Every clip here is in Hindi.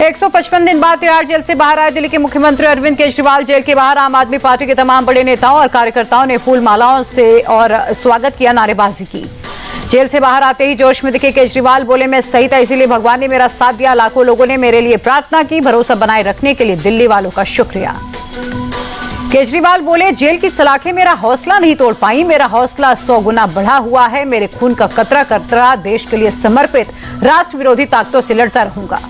155 दिन बाद तिहाड़ जेल से बाहर आए दिल्ली के मुख्यमंत्री अरविंद केजरीवाल। जेल के बाहर आम आदमी पार्टी के तमाम बड़े नेताओं और कार्यकर्ताओं ने फूल मालाओं से और स्वागत किया, नारेबाजी की। जेल से बाहर आते ही जोश में दिखे केजरीवाल, बोले मैं सही था इसीलिए भगवान ने मेरा साथ दिया। लाखों लोगों ने मेरे लिए प्रार्थना की। भरोसा बनाए रखने के लिए दिल्ली वालों का शुक्रिया। केजरीवाल बोले जेल की सलाखें मेरा हौसला नहीं तोड़ पाई, मेरा हौसला 100 गुना बढ़ा हुआ है। मेरे खून का कतरा कतरा देश के लिए समर्पित राष्ट्र विरोधी ताकतों से लड़ता रहूंगा।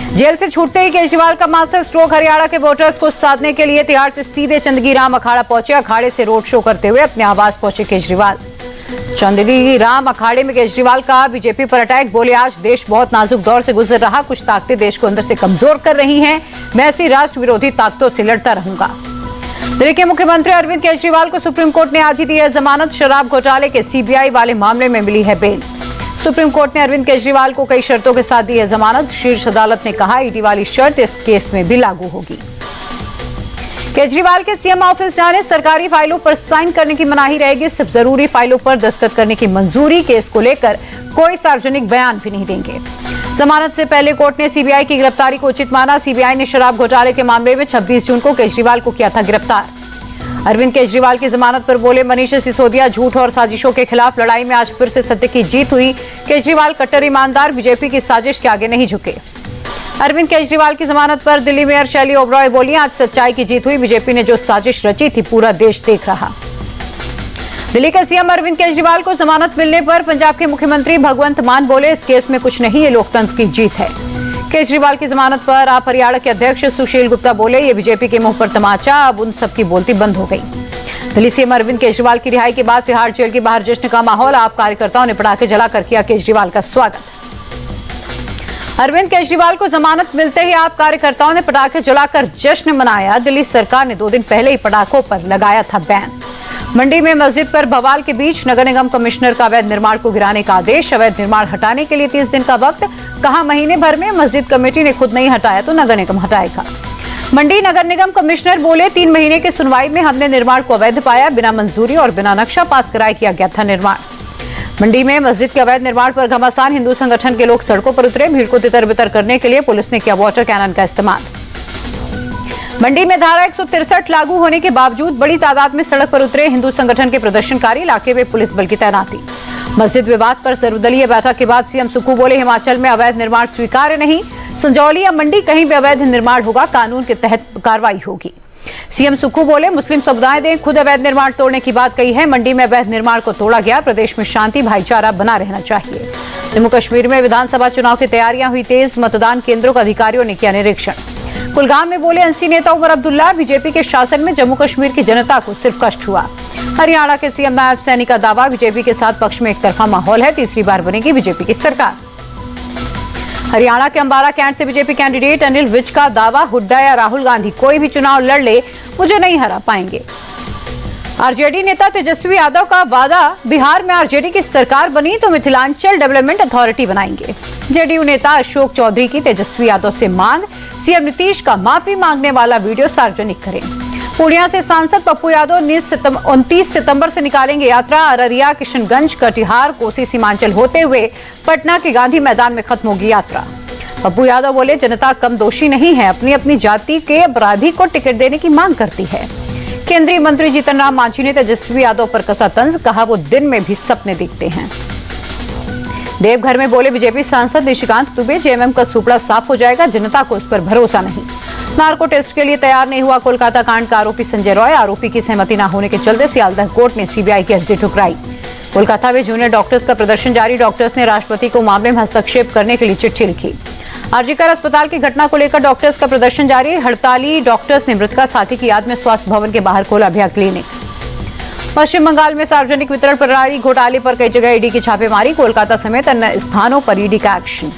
जेल से छूटते ही केजरीवाल का मास्टर स्ट्रोक। हरियाणा के वोटर्स को साधने के लिए तिहाड़ से सीधे चंदगी राम अखाड़ा पहुंचे। अखाड़े से रोड शो करते हुए अपने आवास पहुंचे केजरीवाल। चंदगी राम अखाड़े में केजरीवाल का बीजेपी पर अटैक। बोले आज देश बहुत नाजुक दौर से गुजर रहा, कुछ ताकतें देश को अंदर से कमजोर कर रही हैं। मैं ऐसी राष्ट्र विरोधी ताकतों से लड़ता रहूंगा। दिल्ली के मुख्यमंत्री अरविंद केजरीवाल को सुप्रीम कोर्ट ने आज ही दी है जमानत। शराब घोटाले के सीबीआई वाले मामले में मिली है बेल। सुप्रीम कोर्ट ने अरविंद केजरीवाल को कई शर्तों के साथ दी है जमानत। शीर्ष अदालत ने कहा ईडी वाली शर्त इस केस में भी लागू होगी। केजरीवाल के सीएम ऑफिस जाने, सरकारी फाइलों पर साइन करने की मनाही रहेगी। सिर्फ जरूरी फाइलों पर दस्तखत करने की मंजूरी। केस को लेकर कोई सार्वजनिक बयान भी नहीं देंगे। जमानत से पहले कोर्ट ने सीबीआई की गिरफ्तारी को उचित माना। सीबीआई ने शराब घोटाले के मामले में 26 जून को केजरीवाल को किया था गिरफ्तार। अरविंद केजरीवाल की जमानत पर बोले मनीष सिसोदिया, झूठ और साजिशों के खिलाफ लड़ाई में आज फिर से सत्य की जीत हुई। केजरीवाल कट्टर ईमानदार, बीजेपी की साजिश के आगे नहीं झुके। अरविंद केजरीवाल की जमानत पर दिल्ली मेयर शैली ओबरॉय बोली आज सच्चाई की जीत हुई। बीजेपी ने जो साजिश रची थी पूरा देश देख रहा। दिल्ली के सीएम अरविंद केजरीवाल को जमानत मिलने पर पंजाब के मुख्यमंत्री भगवंत मान बोले इस केस में कुछ नहीं, ये लोकतंत्र की जीत है। केजरीवाल की जमानत पर आप हरियाणा के अध्यक्ष सुशील गुप्ता बोले ये बीजेपी के मुंह पर तमाचा, अब उन सबकी बोलती बंद हो गई। दिल्ली सीएम अरविंद केजरीवाल की रिहाई के बाद तिहाड़ जेल के बाहर जश्न का माहौल। आप कार्यकर्ताओं ने पटाखे जलाकर किया केजरीवाल का स्वागत। अरविंद केजरीवाल को जमानत मिलते ही आप कार्यकर्ताओं ने पटाखे जलाकर जश्न मनाया। दिल्ली सरकार ने 2 दिन पहले ही पटाखों पर लगाया था बैन। मंडी में मस्जिद पर बवाल के बीच नगर निगम कमिश्नर का अवैध निर्माण को गिराने का आदेश। अवैध निर्माण हटाने के लिए 30 दिन का वक्त, कहा महीने भर में मस्जिद कमेटी ने खुद नहीं हटाया तो नगर निगम हटाएगा। मंडी नगर निगम कमिश्नर बोले 3 महीने की सुनवाई में हमने निर्माण को अवैध पाया। बिना मंजूरी और बिना नक्शा पास कराए किया गया था निर्माण। मंडी में मस्जिद के अवैध निर्माण पर घमासान, हिंदू संगठन के लोग सड़कों पर उतरे। भीड़ को तितर बितर करने के लिए पुलिस ने किया वाटर कैनन का इस्तेमाल। मंडी में धारा 163 लागू होने के बावजूद बड़ी तादाद में सड़क पर उतरे हिंदू संगठन के प्रदर्शनकारी। इलाके में पुलिस बल की तैनाती। मस्जिद विवाद पर सर्वदलीय बैठक के बाद सीएम सुक्खू बोले हिमाचल में अवैध निर्माण स्वीकार्य नहीं। संजौली या मंडी कहीं भी अवैध निर्माण होगा, कानून के तहत कार्रवाई होगी। सीएम सुक्खू बोले मुस्लिम समुदाय ने खुद अवैध निर्माण तोड़ने की बात कही है। मंडी में अवैध निर्माण को तोड़ा गया। प्रदेश में शांति भाईचारा बना रहना चाहिए। जम्मू कश्मीर में विधानसभा चुनाव की तैयारियां हुई तेज। मतदान केंद्रों का अधिकारियों ने किया निरीक्षण। कुलगाम में बोले एनसी नेता उमर अब्दुल्ला, बीजेपी के शासन में जम्मू कश्मीर की जनता को सिर्फ कष्ट हुआ। हरियाणा के सीएम नायब सैनी का दावा, बीजेपी के साथ पक्ष में एक तरफा माहौल है। तीसरी बार बनेगी बीजेपी की सरकार। हरियाणा के अंबाला कैंट से बीजेपी कैंडिडेट अनिल विज का दावा, हुड्डा या राहुल गांधी कोई भी चुनाव लड़ ले मुझे नहीं हरा पाएंगे। आरजेडी नेता तेजस्वी यादव का वादा, बिहार में आरजेडी की सरकार बनी तो मिथिलांचल डेवलपमेंट अथॉरिटी बनाएंगे। जेडीयू नेता अशोक चौधरी की तेजस्वी यादव से मांग, सीएम नीतीश का माफी मांगने वाला वीडियो सार्वजनिक करें। पूर्णिया से सांसद पप्पू यादव 29 सितंबर से निकालेंगे यात्रा। अररिया, किशनगंज, कटिहार, कोसी सीमांचल होते हुए पटना के गांधी मैदान में खत्म होगी यात्रा। पप्पू यादव बोले जनता कम दोषी नहीं है, अपनी अपनी जाति के अपराधी को टिकट देने की मांग करती है। केंद्रीय मंत्री जीतन राम मांझी ने तेजस्वी यादव पर कसा तंज, कहा वो दिन में भी सपने देखते हैं। देवघर में बोले बीजेपी सांसद निशिकांत दुबे, जेएमएम का सुपड़ा साफ हो जाएगा, जनता को उस पर भरोसा नहीं। नार्को टेस्ट के लिए तैयार नहीं हुआ कोलकाता कांड का आरोपी संजय रॉय। आरोपी की सहमति न होने के चलते सियालदह कोर्ट ने सीबीआई की अर्जी ठुकराई। कोलकाता में जूनियर डॉक्टर्स का प्रदर्शन जारी। डॉक्टर्स ने राष्ट्रपति को मामले में हस्तक्षेप करने के लिए चिट्ठी लिखी। आरजीकर अस्पताल की घटना को लेकर डॉक्टर्स का प्रदर्शन जारी। हड़ताली डॉक्टर्स ने मृतका साथी की याद में स्वास्थ्य भवन के बाहर खोला अभया क्लिनिक। पश्चिम बंगाल में सार्वजनिक वितरण प्रणाली घोटाले पर कई जगह ईडी की छापेमारी। कोलकाता समेत अन्य स्थानों पर ईडी का एक्शन।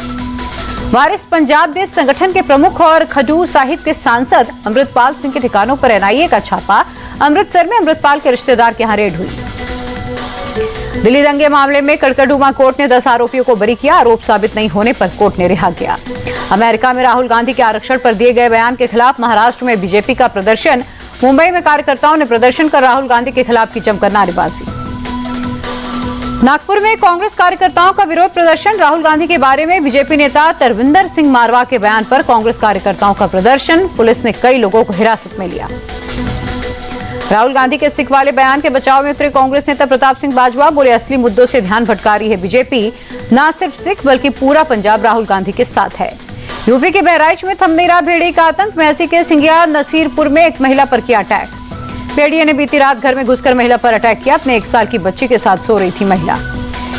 वारिस पंजाब देश संगठन के प्रमुख और खजूर साहिब के सांसद अमृतपाल सिंह के ठिकानों पर एनआईए का छापा। अमृतसर में अमृतपाल के रिश्तेदार के यहां रेड हुई। दिल्ली दंगे मामले में कड़कड़डूमा कोर्ट ने 10 आरोपियों को बरी किया। आरोप साबित नहीं होने पर कोर्ट ने रिहा किया। अमेरिका में राहुल गांधी के आरक्षण पर दिए गए बयान के खिलाफ महाराष्ट्र में बीजेपी का प्रदर्शन। मुंबई में कार्यकर्ताओं ने प्रदर्शन कर राहुल गांधी के खिलाफ की जमकर नारेबाजी। नागपुर में कांग्रेस कार्यकर्ताओं का विरोध प्रदर्शन। राहुल गांधी के बारे में बीजेपी नेता तरविंदर सिंह मारवा के बयान पर कांग्रेस कार्यकर्ताओं का प्रदर्शन। पुलिस ने कई लोगों को हिरासत में लिया। राहुल गांधी के सिख वाले बयान के बचाव में उतरे कांग्रेस नेता प्रताप सिंह बाजवा। बोले, असली मुद्दों से ध्यान भटका रही है बीजेपी। न सिर्फ सिख बल्कि पूरा पंजाब राहुल गांधी के साथ है। यूपी के बहराइच में थमनेरा भेड़िए का आतंक। महसी के सिंगिया नसीरपुर में एक महिला पर किया अटैक। भेड़िए ने बीती रात घर में घुसकर महिला पर अटैक किया। अपने 1 साल की बच्ची के साथ सो रही थी महिला।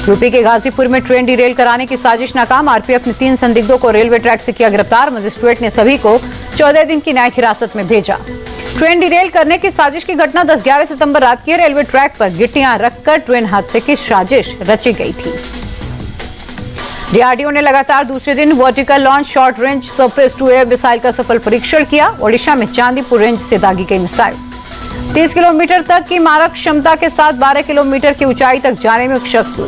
यूपी के गाजीपुर में ट्रेन डिरेल कराने की साजिश नाकाम। आरपीएफ ने 3 संदिग्धों को रेलवे ट्रैक से किया गिरफ्तार। मजिस्ट्रेट ने सभी को 14 दिन की न्यायिक हिरासत में भेजा। ट्रेन डिरेल करने की साजिश की घटना 10-11 सितंबर रात की। रेलवे ट्रैक पर गिट्टियां रखकर ट्रेन हादसे की साजिश रची गई थी। डीआरडीओ ने लगातार दूसरे दिन vertical launch short range surface to air missile का सफल परीक्षण किया। ओडिशा में चांदीपुर रेंज से दागी गई मिसाइल 30 किलोमीटर तक की मारक क्षमता के साथ 12 किलोमीटर की ऊंचाई तक जाने में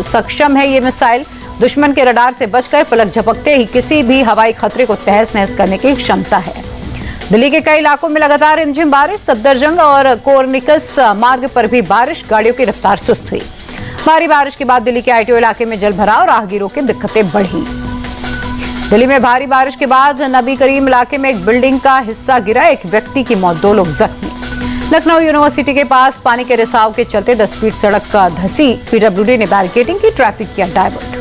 सक्षम है। ये मिसाइल दुश्मन के रडार से बचकर पलक झपकते ही किसी भी हवाई खतरे को तहस नहस करने की क्षमता है। दिल्ली के कई इलाकों में लगातार रिमझिम बारिश। सफदरजंग और कोर्निकस मार्ग पर भी बारिश, गाड़ियों की रफ्तार सुस्त हुई। भारी बारिश के बाद दिल्ली के आईटीओ इलाके में जल भराव, राहगीरों की दिक्कतें बढ़ी। दिल्ली में भारी बारिश के बाद नबी करीम इलाके में एक बिल्डिंग का हिस्सा गिरा, एक व्यक्ति की मौत, 2 लोग जख्मी। लखनऊ यूनिवर्सिटी के पास पानी के रिसाव के चलते 10 फीट सड़क धंसी। पीडब्ल्यूडी ने बैरिकेडिंग की, ट्रैफिक किया डायवर्ट।